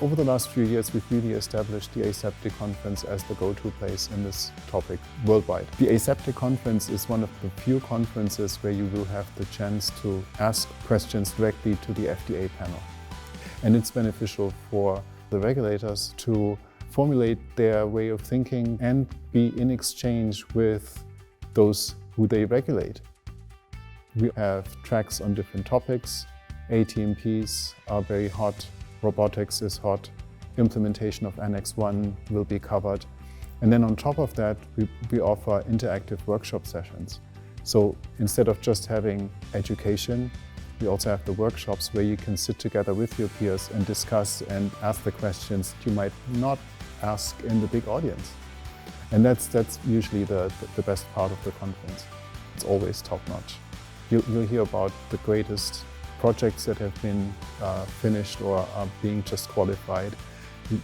Over the last few years, we've really established the Aseptic Conference as the go-to place in this topic worldwide. The Aseptic Conference is one of the few conferences where you will have the chance to ask questions directly to the FDA panel. And it's beneficial for the regulators to formulate their way of thinking and be in exchange with those who they regulate. We have tracks on different topics. ATMPs are very hot, robotics is hot, implementation of Annex 1 will be covered. And then on top of that, we offer interactive workshop sessions. So instead of just having education, we also have the workshops where you can sit together with your peers and discuss and ask the questions you might not ask in the big audience. And that's usually the best part of the conference. It's always top-notch. You'll hear about the greatest projects that have been finished or are being just qualified.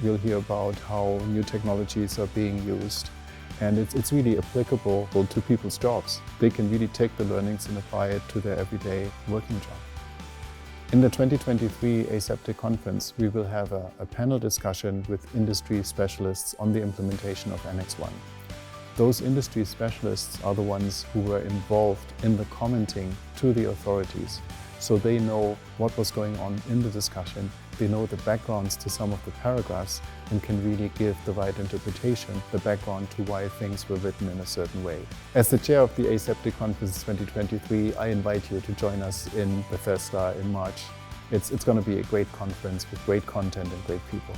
You'll hear about how new technologies are being used. And it's really applicable to people's jobs. They can really take the learnings and apply it to their everyday working job. In the 2023 Aseptic Conference, we will have a panel discussion with industry specialists on the implementation of Annex 1. Those industry specialists are the ones who were involved in the commenting to the authorities. So they know what was going on in the discussion, they know the backgrounds to some of the paragraphs and can really give the right interpretation, the background to why things were written in a certain way. As the chair of the Aseptic Conference 2023, I invite you to join us in Bethesda in March. It's going to be a great conference with great content and great people.